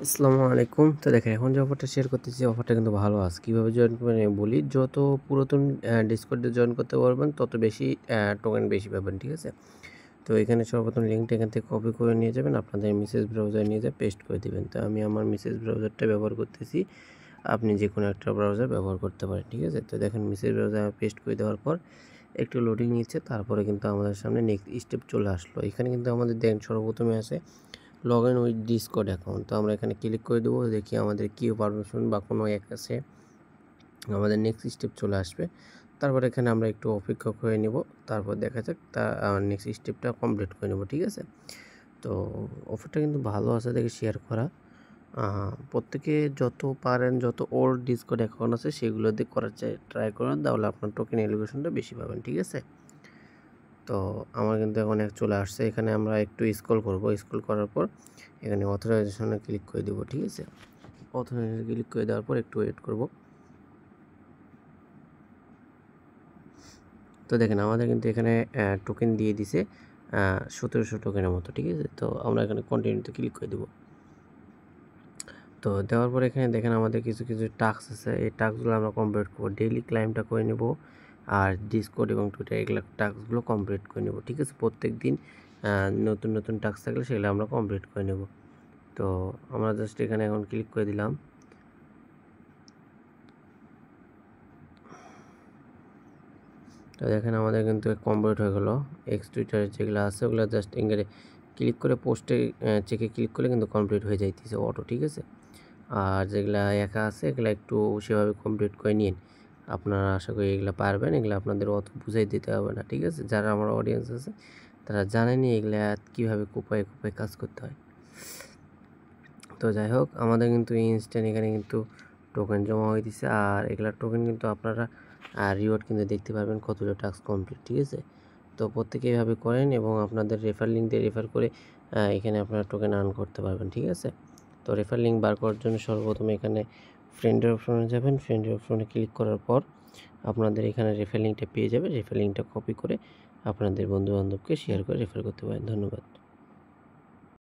আসসালামু আলাইকুম। তো দেখেন এখন যে অফারটা শেয়ার করতেছি অফারটা কিন্তু ভালো আছে। কিভাবে জয়েন করবেন আমি বলি। যত পুরাতন ডিসকর্ডে জয়েন করতে পারবেন তত বেশি টোকেন বেশি পাবেন। ঠিক আছে? তো এখানে সর্বপ্রথম লিঙ্কটা এখান থেকে কপি করে নিয়ে যাবেন। আপনাদের মেসেজ ব্রাউজারে নিয়ে যেয়ে পেস্ট করে দিবেন। তো আমি আমার মেসেজ ব্রাউজারটা ব্যবহার করতেছি। আপনি যেকোনো একটা ব্রাউজার ব্যবহার করতে পারেন। ঠিক আছে? তো দেখেন মেসেজ ব্রাউজারে পেস্ট করে দেওয়ার পর একটু লোডিং নিচ্ছে। তারপরে কিন্তু আমাদের সামনে নেক্সট স্টেপ চলে আসলো। এখানে কিন্তু আমাদের দেখেন সর্বপ্রথমে আসে log in with Discord account. তো আমরা এখানে ক্লিক করে দেবো। দেখি আমাদের কি পারমিশন বা কোনো এক আছে, আমাদের নেক্সট স্টেপ চলে আসবে। তারপর এখানে আমরা একটু অপেক্ষা করে নেব। তারপর দেখা যাক নেক্সট স্টেপটা কমপ্লিট করে নেব। ঠিক আছে? তো অফারটা কিন্তু ভালো আছে দেখে শেয়ার করা। প্রত্যেকে যত পারেন যত ওল্ড ডিসকর্ড অ্যাকাউন্ট আছে সেগুলো দিয়ে করার ট্রাই করুন, তাহলে আপনার টোকেন এলিগেশনটা বেশি পাবেন। ঠিক আছে? তো আমার কিন্তু এখন চলে আসছে। এখানে আমরা একটু স্ক্রল করব। স্ক্রল করার পর এখানে অথরাইজেশনে ক্লিক করে দেব। ঠিক আছে? অথরাইজেশনে ক্লিক করে দেওয়ার পর একটু ওয়েট করব। তো দেখেন আমাদের কিন্তু এখানে টোকেন দিয়ে দিছে 1700 টোকেনের মতো। ঠিক আছে? তো আমরা এখানে কন্টিনিউতে ক্লিক করে দেব। তো দেওয়ার পর এখানে দেখেন আমাদের কিছু টাস্ক আছে। এই টাস্কগুলো আমরা কমপ্লিট করব। ডেইলি ক্লাইমটা করে নেব, আর ডিসকর্ড এবং টুইটার এগুলো টাস্কগুলো কমপ্লিট করে নেব। ঠিক আছে? প্রত্যেকদিন নতুন টাস্ক থাকলে সেগুলো আমরা কমপ্লিট করে নেব। তো আমরা জাস্ট এখানে এখন ক্লিক করে দিলাম। তো দেখেন আমাদের কিন্তু কমপ্লিট হয়ে গেল। এক্স টুইটারে যেগুলো আছে ওগুলো জাস্ট এখানে ক্লিক করে পোস্টে চেকে ক্লিক করলে কিন্তু কমপ্লিট হয়ে যাইতেছে অটো। ঠিক আছে? আর যেগুলা একা আছে এগুলো একটু সেভাবে কমপ্লিট করে নিন। আপনারা আশা করি এগুলো পারবেন। এগুলো আপনাদের অত বুঝাই দিতে হবে না। ঠিক আছে? যারা আমার অডিয়েন্স আছে তারা জানেনি এগুলা কীভাবে কোপায় কাজ করতে হয়। তো যাই হোক, আমাদের কিন্তু ইনস্ট্যান্ট এখানে কিন্তু টোকেন জমা হয়ে দিছে। আর এগুলার টোকেন কিন্তু আপনারা রিওয়ার্ড কিন্তু দেখতে পারবেন কতটা টাস্ক কমপ্লিট। ঠিক আছে? তো প্রত্যেকে এভাবে করেন এবং আপনাদের রেফার লিঙ্ক দিয়ে রেফার করে এখানে আপনারা টোকেন আর্ন করতে পারবেন। ঠিক আছে? তো রেফার লিঙ্ক বার করার জন্য সর্বপ্রথম এখানে ফ্রেন্ডের অপশনে যাবেন। ফ্রেন্ডের অপশনে ক্লিক করার পর আপনাদের এখানে রেফার লিঙ্কটা পেয়ে যাবে। রেফার লিঙ্কটা কপি করে আপনাদের বন্ধুবান্ধবকে শেয়ার করে রেফার করতে পারেন। ধন্যবাদ।